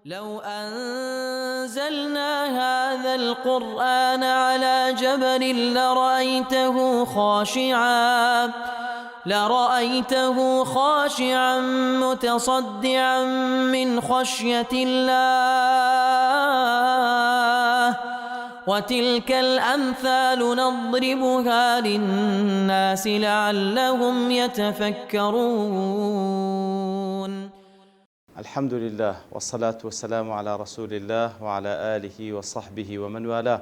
لو أنزلنا هذا القرآن على جبل لرأيته خاشعا متصدعا من خشية الله وتلك الأمثال نضربها للناس لعلهم يتفكرون. الحمد لله والصلاة والسلام على رسول الله وعلى آله وصحبه ومن والاه.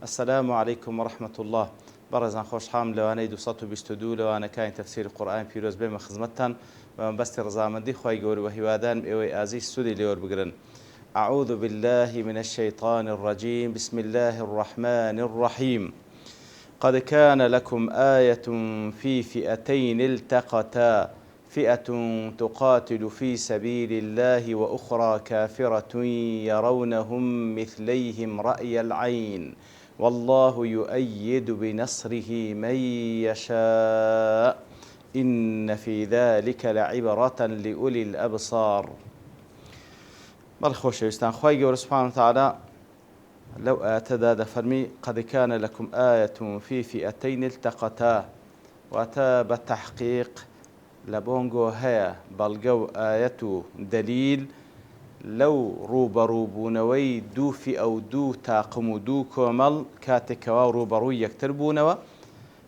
السلام عليكم ورحمة الله. برزان خوش حام لواني 222 لوانا كاين تفسير القرآن بيروز بما خزمتان ومن بست رزامندي خواهي قول وهوادان بإيوي آزي السودي ليور بقرن. أعوذ بالله من الشيطان الرجيم. بسم الله الرحمن الرحيم. قد كان لكم آية في فئتين التقتا فئة تقاتل في سبيل الله وأخرى كافرة يرونهم مثليهم رأي العين والله يؤيد بنصره من يشاء إن في ذلك لعبرة لأولي الأبصار. بەڵێ خۆشەویستان خوای گەورە سوبحانە وتعالە لەو ئاەتەدا دەفەرمی قد كان لكم آية في فئتين التقتا واتە بە تەحقیق لە بۆنگۆ هەیە بەڵگە و ئاەت و دەلیل لەو ڕوبەڕووبوونەوەی دوو فئە و دوو تاقم و دوو کۆمەڵ کاتێکەوە ڕوبەڕووی یەکتر بوونەوە.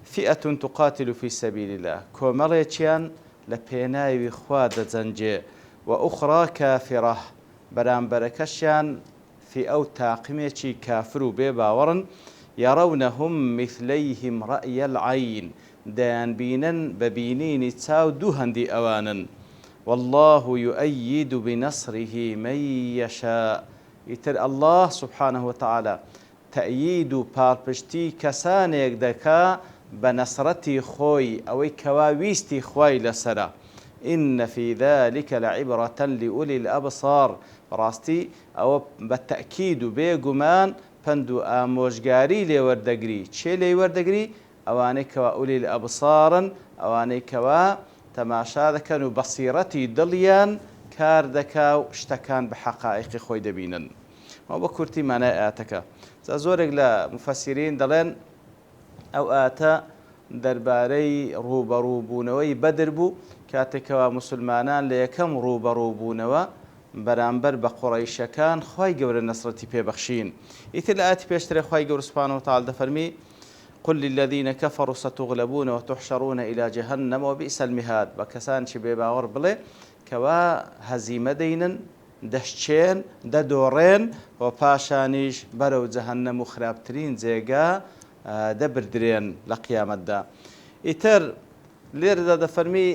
فئة تقاتل في سبيل الله کۆمەڵێکیان لە پێناوی خوا دەجەنجێ وأخرى كافرة بەرامبەرەکەشیان فئە و تاقمێکی کافر و بێ باوەڕن يرونهم مثليهم رأي العين دەیان بینن بە بینینی چاو دوو هەندی ئەوانن والله يؤيد بنصره من يشاء. ئیتر الله سبحانه وتعالى تأيید و پاڵپشتی کەسانێک دەکا بە نەسرەتی خۆی ئەوەی کەوا ویستی خوای لەسەرە. إن في ذلك لعبرة لأولي الأبصار. ڕاستی ئەوە بە تەئکید و بێگومان پند و ئامۆژگاری لێوەردەگری. چێ لێوەردەگری؟ ئەوانەی کەوا ئولی الئەبصارن، ئەوانەی کەوا تەماشا دەکەن و بەسیرەتی دڵیان کار دەکا و شتەکان بە حەقائیقی خۆی دەبینن. ئەو بە کورتی مانای ئاەتەکە. زۆرێک لە مفەسیرین دەڵێن ئەو ئاەتە دەربارەی ڕوبەڕووبوونەوەی بەدر بوو کاتێکەوە موسڵمانان لە یەکەم ڕوبەڕووبوونەوە بەرامبەر بە قوڕەیشەکان خوای گەورە نەسرەتی پێبەخشین. ئیتر لە ئاەتی پێشترێ خوای گەورە سوبحانەهو وتعالە دەفەرمی قل للذين كفروا ستغلبون وتحشرون إلى جهنم وبئس المهاد. بە کەسانی بێ باوەڕ بڵێ کەوا هەزیمە دەینن، دەشچێن، دەدۆڕێن و پاشانیش بەرەو جەهەنەم و خراپترین جێگا دەبردرێن لە قیامەتدا. ئیتر لێرەدا دەفەرمی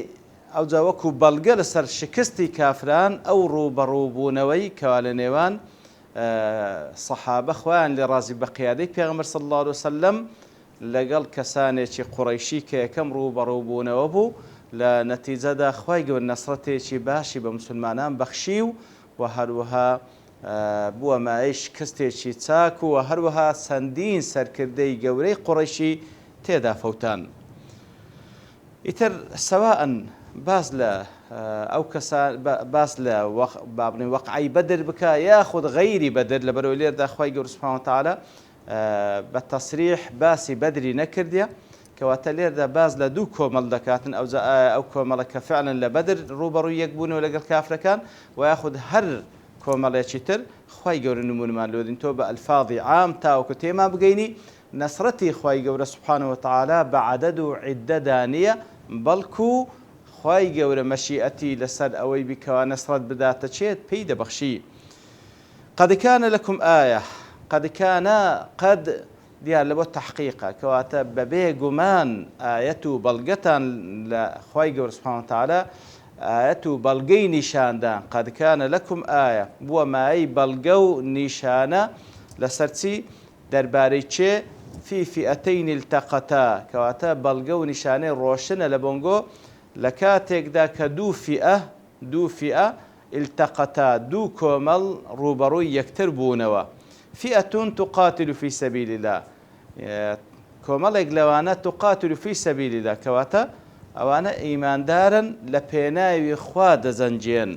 ئەوجا وەکو بەڵگە لەسەر شکستی کافران ئەو ڕوبەڕووبوونەوەی کەوا لە نێوان سەحابە خوایان لێ ڕازی بە قیادەی پێغەمبەر صلی الله عليه وسلم لەگەڵ کەسانێکی قوڕەیشی کە یەکەم ڕوبەڕووبوونەوە بوو لە نەتیجەدا خوای گەورە نەسرەتێکی باشی بە موسڵمانان بەخشی و هەروەها بووە مایەی شکستێکی چاک و هەروەها چەندین سەرکردەی گەورەی قوڕەیشی تێدا فەوتان. ئیتر سەواءن باس لە ئەو کەسان باس لە بابنی وەقعی بەدر بکە یاخود غەیری بەدر لەبەرەوەی لێردا خوای گەورە سوبحانەهو وتعالە بە تەسریح باسی بەدری نەکردیە کەواتە لێردا باس لە دوو کۆمەڵ دەکاتن ئەو کۆمەڵە کە فعلەن لە بەدر ڕوبەڕووی یەک بوونەوە لەگەڵ کافرەکان و یاخود هەر کۆمەڵێکی تر خوای گەورە نمونەمان لۆدین تۆ بە ئەلفاظی عام تاوەکو تێما بگەینی نەسرەتی خوای گەورە سوبحانەهو وتعالە بە عەدەد و عیددەدا نییە بەڵکو خوای گەورە مەشیئەتی لەسەر ئەوەی بیکەوە نەسرەت بداتە چێت پێی دەبەخشی. قد كان لكم آية. قد كان قد دیار لەبۆ تەحقیقە کەواتە بەبێ گومان ئاەت و بەڵگەتان لە خوای گەورە سوبحانەهو وتعالە ئاەت و بەڵگەی نیشاندان قد كان لكم آية بووە مایەی بەڵگە و نیشانە لەسەر چی؟ دەربارەی چێ؟ في فئتين التقتا کەواتە بەڵگە و نیشانەی ڕۆشنە لە بۆنگۆ لە کاتێکدا کە دوو فئە التقتا دوو کۆمەڵ ڕوبەڕووی یەکتر بوونەوە. فئة تقاتل في سبيل الله کۆمەڵێک لەوانە تقاتل في سبيل الله کەواتە ئەوانە ئیماندارن لە پێناوی خوا دەزەنجێن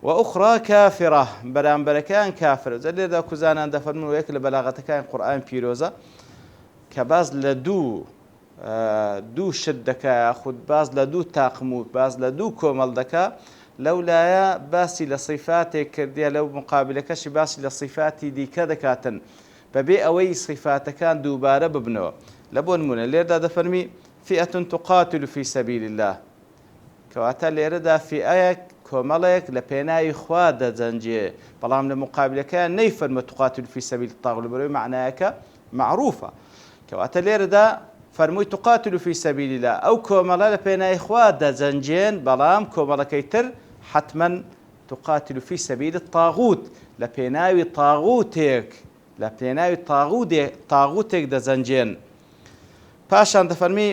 وأخرى كافرة بەرامبەرەکان كافر جا لێردا کوزانان دەفەرمون یەک لە بەلاغەتەکانی قورئان پیرۆزە کە باز لە دوو شت دەکا خود باز لە دوو تاقم و باز لە دوو کۆمەڵ دەکا لەولایە باسی لە صیفاتێک کردیە لەو مقابلەکەشی باسی لە صیفاتی دیکە دەکاتن بەبێ ئەوەی صیفاتەکان دووبارە ببنەوە لە بۆ نمونە لێردا دەفەرمی فئة تقاتل في سبيل الله کەواتە لێرەدا فئەیەک کۆمەڵێک لە پێناوی خوا دەجەنجێ بەڵام لە مقابلەکەیان نەیفەرمە تقاتل في سبيل الطاغوت بەرەوەی معنایەکە معروفە کەواتە لێرەدا فەرمووی تقاتل في سبيل الله ئەو کۆمەڵە لە پێناوی خوا دەجەنجێن بەڵام کۆمەڵەکەی تر حتما تقاتل في سبيل الطاغوت لە پێناوی تاغوتێک دەجەنجێن پاشان دەفەرمی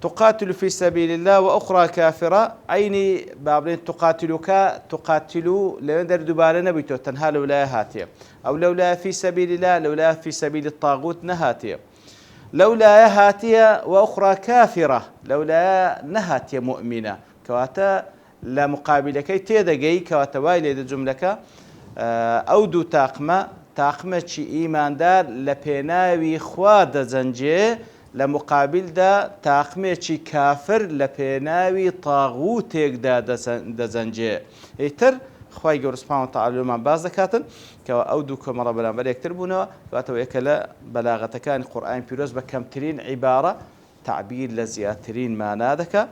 تقاتل في سبيل الله وأخرى كافرة عيني بابلين تقاتلوا لوين دوباره نبيتو تنها لولا هاتيه أو لولا في سبيل الله لولا في سبيل الطاغوت نهاتيه لولا هاتيه وأخرى كافرة لولا نهاتيه مؤمنة كواتا لا مقابل كي تيدقي كواتا وايلي دي جملك أو دو تاقمة شي إيمان دار لبيناوي خواد زنجي لمقابلدا تاقمێکی کافر لە پێناوی تاغوتێکدا دەجەنجێ ئیتر خوای گەورە سوبحانەهو وتەعالا باز دەکاتن کەوا ئەو دوو کۆمەڵە بەرامبەر یەکتر بوونەوە کەواتەوە یەکە لە بەلاغەتەکانی قورئانی پیرۆز بە کەمترین عیبارە تعبیر لە زیاترین مانا دەکا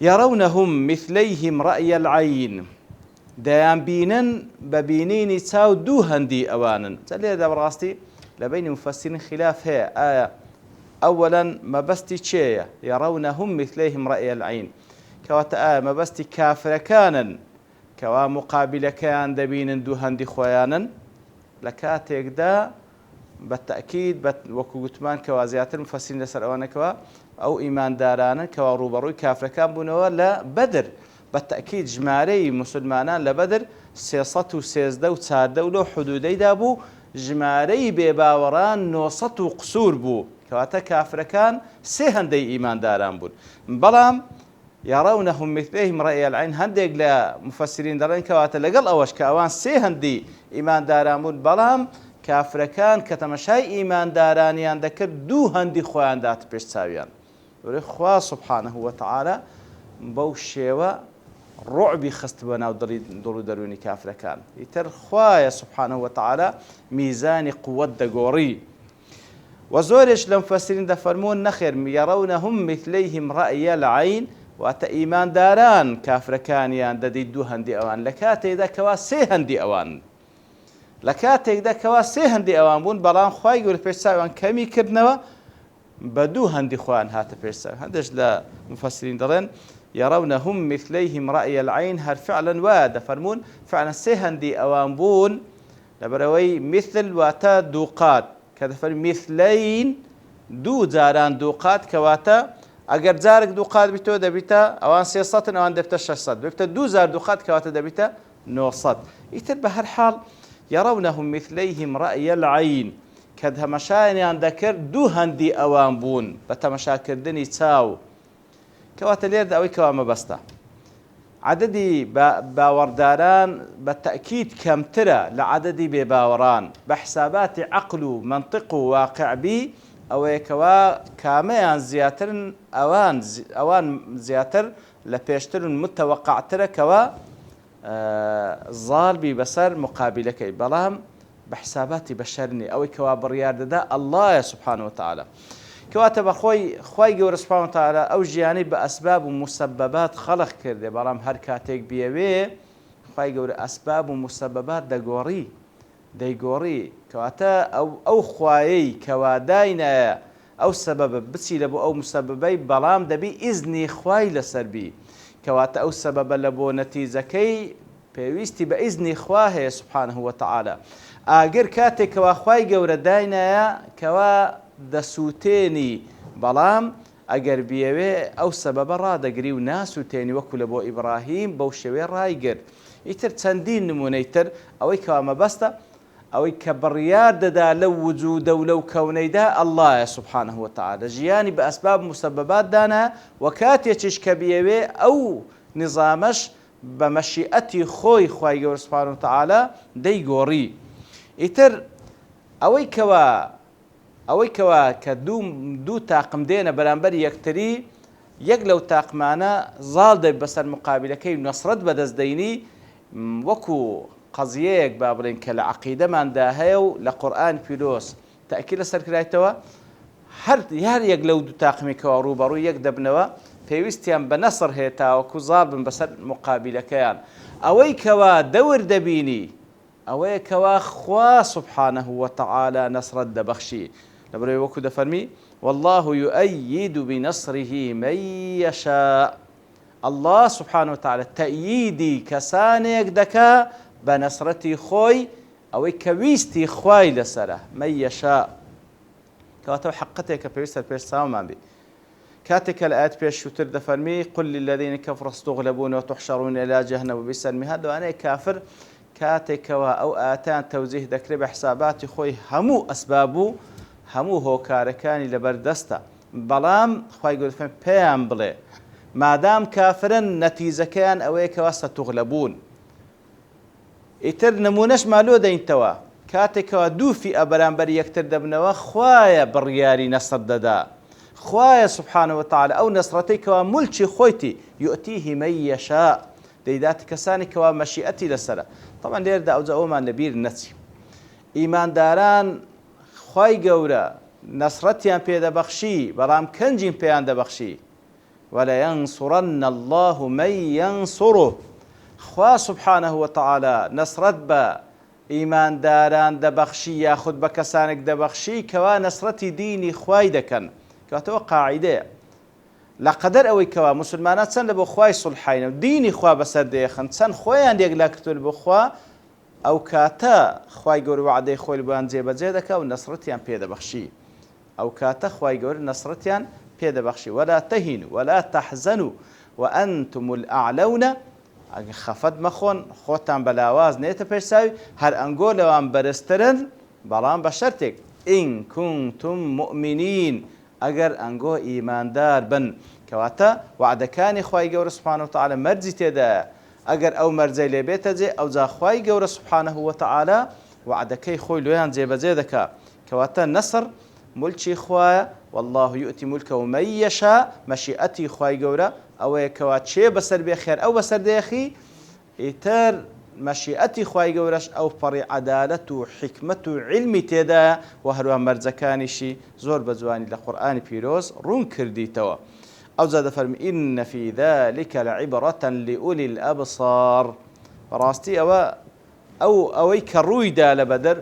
يرونهم مثليهم رأي العين دەیان بینن بە بینینی چاو دوو هەندی ئەوانن جا لێرەدا بەڕاستی لبين مفسرين خلاف هي آية أولا ما بستي تشيا يرونهم مثليهم رأي العين كواتا آية ما بستي كافر كانا كوا مقابل كان دبين دو هندي خويانا لكاتيك دا بالتأكيد وكوتمان كوا زيادة المفسرين لسر أوانا كوا أو إيمان دارانا كوا روبروي كافر كان بنوا لا بدر بالتأكيد جماري مسلمانان لبدر سيصة سيزدو تساردو لو حدودي دابو ژمارەی بێباوەڕان 900 قسوور بوو کەواتە کافرەکان سێ هەندەی ئیمانداران بوون بەڵام يرونهم مثليهم رأي العين هەندێک لە مفسرین دەڵێن کەواتە لەگەڵ ئەوەش کە ئەوان سێ هەندی ئیمانداران بوون بەڵام کافرەکان کە تەمەشای ئیماندارانیان دەکرد دوو هەندی خۆیان دات پێش چاویان خوا سوبحانەهو وتەعالا بەو شێوە ڕعبی خست بە ناو دڵ و دەرونی کافرەکان ئیتر خوایە سوبحانەهو وتەعالا میزانی قووەت دەگۆڕی و زۆرێش لە مفەسرین دەفەرموون نەخێر يرونهم مثليهم رأي العين واتە ئیمانداران کافرەکانیان دەدەی دوو هەندی ئەوان لە کاتێکدا کەوا سێ هەندی ئەوان لە کاتێکدا کەوا سێ هەندی ئەوان بوون بەڵام خوای گەورە پێش چاویان کەمی کردنەوە بە دوو هەندی خۆیان هاتە پێش چاو هەندێک لە مفەسرین دەڵێن يرونهم مثليهم رأي العين هل فعلا واد فرمون فعلا سهندي أوانبون لبروي مثل واتا دوقات كذا مثلين دو زاران دوقات كواتا أجر زارك دوقات بتو دبيتا أوان 600 أوان دبتا 600 بيبتا دو زار دوقات كواتا دبيتا 900 يتر بهالحال يرونهم مثليهم رأي العين كذا مشاني عن ذكر دو هندي أوانبون بتمشاكر دني تاو كواتە لێردا ئەوەی کەوا مەبەستە عەدەدی باوەڕداران بە تەئکید کەمترە لە عەدەدی بێباوەڕان بە حساباتی عەقل و مەنطق و واقعبی ئەوەیە کەوا کامەیان زیاترن ئەوان زیاتر لە پێشترن متەوەقعترە کەوا زاڵبی بەسەر مقابلەکەی بەڵام بە حساباتی بەشەرنی ئەوەی کەوا بڕیار دەدا ئەڵڵایە سوبحانەهو وتەعالا کەواتە بەخۆی خوای گەورە سوبحانەهو وتەعالا ئەو ژیانەی بە ئەسباب و مسببات خەڵق کردێ بەڵام هەر کاتێک بێوێ خوای گەورە ئەسباب و مسببات دەیگۆڕی کەواتە ئەو خوایەی کەوا داینایە ئەو سەبەبە بچی لە بۆ ئەو مسببەی بەڵام دەبی ئیزنی خوای لەسەربی کەواتە ئەو سەبەبە لە بۆ نەتیجەکەی پێویستی بە ئیزنی خوا هەیە سوبحانەهو وتەعالا ئاگەر کاتێکەوە خوای گەورە داینایە کەوا دەسووتێنی بەڵام ئەگەر بیەوێ ئەو سەبەبە ڕادەگری و ناسووتێنی وەکو لە بۆ ئیبراهیم بەو شێوەیە ڕایگرت ئیتر چەندین نمونەی تر ئەوەی کەوا مەبەستە ئەوەی کە بڕیار دەدا لەو وجودە و لەو کەونەیدا ئەڵڵایە سوبحانەهو وتەعالا ژیانی بە ئەسباب مسببات دانا و کاتێکیش کە بیەوێ ئەو نظامەش بمشيئتي خوي خوي سبحانه وتعالى دي غوري إتر ئەوەی کەوا کە دوو تاقم دێنە بەرامبەر یەکتری یەک لەو تاقمانە زاڵ دەبێت بەسەر مقابلەکەی و نەسرەت بەدەستدەینی وەکو قەزیەیەک با بڵێن کە لە عەقیدەماندا هەیە و لە قورئانی پیرۆز تەئکید لەسەر کرایەوە هەر یەک لەو دوو تاقمێکەوە ڕووبەڕووی یەک دەبنەوە پێویستیان بە نەسر هەیە تاوەکو زاڵ بن بەسەر مقابلەکەیان ئەوەی کەوا دەور دەبینی ئەوەیە کەوا خوا سبحانه وتعالى نەسرەت دەبەخشی لەبەرەوەی وەکو دەفەرمی والله يؤيد بنصره من يشاء الله سبحانه وتعالى تأييدي كسانێک دەکا بە نەسرەتی خۆی ئەوەی کە ویستی خوای لەسەرە من يشاء کەواتەوە حەقەتێک کە پێویستە پێش چاومان بێ كاتك الآيات بيشوتر دفرمي قل للذين كفروا استغلبون وتحشرون إلى جهنم وبئس المهاد وأنا كافر كاتك أو آتان توزيه ذكر بحسابات خوي همو أسبابه همو هو كاركاني لبردستا بلام خوي يقول فين بيان بلي ما دام كافرا نتيجة كان أويك وستغلبون إتر نمونش مالو دين توا كاتك دو في أبرامبر يكتر دبنوا خوايا برياري نصر ددا خوايا سبحانه وتعالى أو نصرتك وملشي خويتي يؤتيه من يشاء ديدات كسانك ومشيئتي لسرة طبعا لير دا أوزا أوما نبير النتي إيمان داران خواي قورا نصرتيان بيدا بخشي برام كنجين بيان دا بخشي ولا ينصرن الله من ينصره خوا سبحانه وتعالى نصرت با إيمان داران دا بخشي ياخد بكسانك دا بخشي كوا نصرتي ديني خواي دكن كاتوا قاعدة لقدر أوي كوا مسلمانات سن لبو خواي صلحين وديني خوا بسر ديخن سن خوايان ديق لاكتو لبو خوا أو كاتا خواي قول وعدي خوي لبوان زيبا زيدكا ونصرتيان بيدا بخشي أو كاتا خواي قول نصرتيان بيدا بخشي ولا تهنوا ولا تحزنوا وأنتم الأعلون خفت مخون خوتان بلاواز نيتا بيرساوي هر أنقول وان برسترن بلان بشرتك إن كنتم مؤمنين ئەگەر ئەنگۆ ئیماندار بن کەواتە وعدەکانی خوای گەورە سبحانه وتعالى مەرجی تێدایە ئەگەر ئەو مەرجەی لێ بێتە جێ ئەوجا خوای گەورە سبحانه وتعالى وعدەکەی خۆی لۆیان جێبەجێ دەکا کەواتە نەسر ملکی خوایە والله يؤتي ملكه من يشاء مەشیئەتی خوای گەورە ئەوەیە کەوا چێ بەسەر بێ خێر ئەو بەسەر دێخی ئیتر مەشیئەتی خوای گەورەش ئەو پەڕی عەدالەت و حیکمەت و عیلمی تێدایە و هەروە مەرجەکانیشی زۆر بە جوانی لە قورئانی پیرۆز ڕوون کردیتەوە ئەوجا دەفەرمی ئین فی ذلک لعبرة لأولی الأبصار بەڕاستی ئەوەی کە ڕوویدا لە بەدەر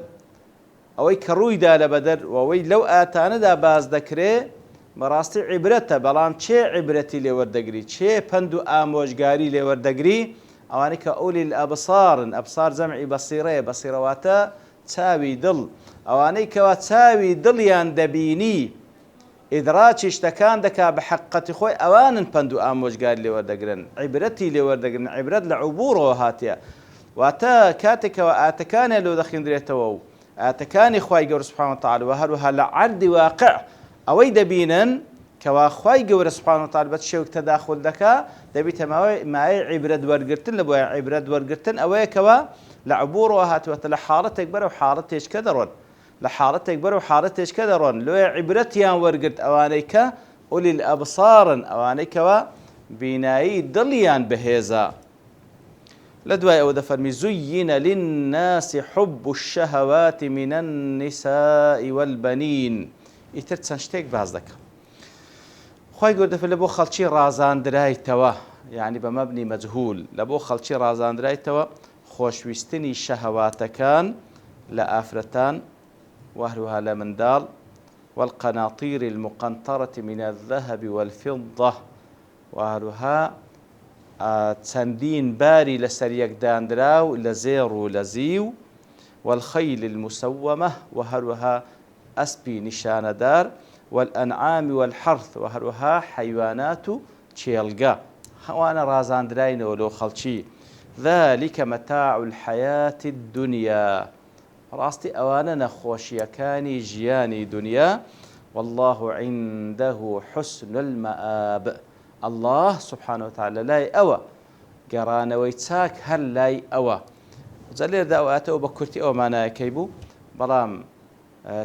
ئەوەی کە ڕوویدا لە بەدەر و ئەوەی لەو ئاتانەدا باز دەکرێ بەڕاستی عیبرەتە بەڵام چێ عیبرەتی لێوەردەگری چێ پند و ئامۆژگاری لێوەردەگری ئەوانەی کە ئولی الأبصارن ئەبصار جەمعی بەسیرەیە بەسیرەواتە چاوی دڵ ئەوانەی کەوا چاوی دڵیان دەبینی ئیدراکی شتەکان دەکا بە حەقەتی خۆی ئەوانن پند و ئامۆژگاری لێوەردەگرن عیبرەتی لێوەردەگرن عیبرەت لە عوبوڕەوە هاتیە واتە کاتێکەوە ئاتەکانیان لێو دەخیندرێتەوە و ئاتەکانی خوای گەورە سبحانه وتعالى و هەروەها لە عەردی واقع ئەوەی دەبینن کەوا خوای گەورە سبحانه وتعالى بە شێوەیەک تەداخل دەکا دەبیتە مایەی عیبرەت وەرگرتن لە بۆیە عیبرەت وەرگرتن ئەوەیە کەوا لە عوبوڕەوە هاتووەتە لە حاڵەتێک بەرەو حاڵەتێکە دەڕۆن لە حاڵەتێک بەرەو حاڵەتێکە دەڕۆن لۆیە عیبرەتیان وەرگرت ئەوانەی کە ئولی الأبصارن ئەوانەی کەوا بینایی دڵیان بەهێزە لە دوای ئەوە دەفەرمی زوین للناس حب الشهوات من النساء والبنين ئیتر چەند شتێک باز دەکەم خوای گەورە دەفەرمێ لە بۆ خەڵکی ڕازاندرایتەوە یعنی بە مەبنی مەجهول لە بۆ خەڵکی ڕازاندرایتەوە خۆشویستنی شەهەواتەکان لە ئافرەتان وهروها لە منداڵ والقناطير المقنطرة من الذهب والفضة وهروها چەندین باری لەسەر یەکدانراو لە زێڕ و لە زیو والخەیل المسومة وهروها ئەسپی نیشانەدار والأنعام والحرث وهروها حيوانات چێلگە ئەوانە ڕازاندراینەوە لۆ خەڵکی ذلك متاع الحياة الدنيا ڕاستی ئەوانە نەخۆشیەکانی ژیانی دنیا والله عنده حسن المآب الله سبحانه وتعالى لای ئەوە گەڕانەوەی چاک هەر لای ئەوە جا لێردا ئەو ئاتەوە بە کورتی ئەو مانایەکەی بوو بەڵام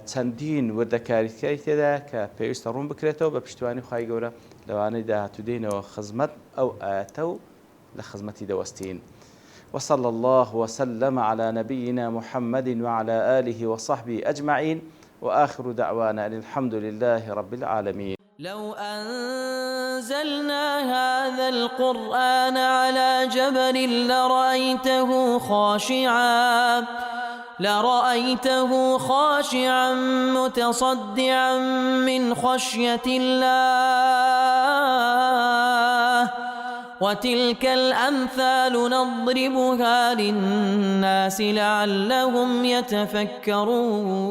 چەندین وردەکاریتکاری تێدا کە پێویستە ڕوون بکرێتەوە بە پشتیوانی خوای گەورە لەوانەی داهاتوودەینەوە خزمەت ئەو ئاەتە و لە خزمەتی دەوەستین. وصلى الله وسلم على نبينا محمد وعلى آله وصحبه أجمعين وآخر دعوانا أن الحمد لله رب العالمين. لو أنزلنا هذا القرآن على جبل لرأيته خاشعا متصدعا من خشية الله وتلك الأمثال نضربها للناس لعلهم يتفكرون.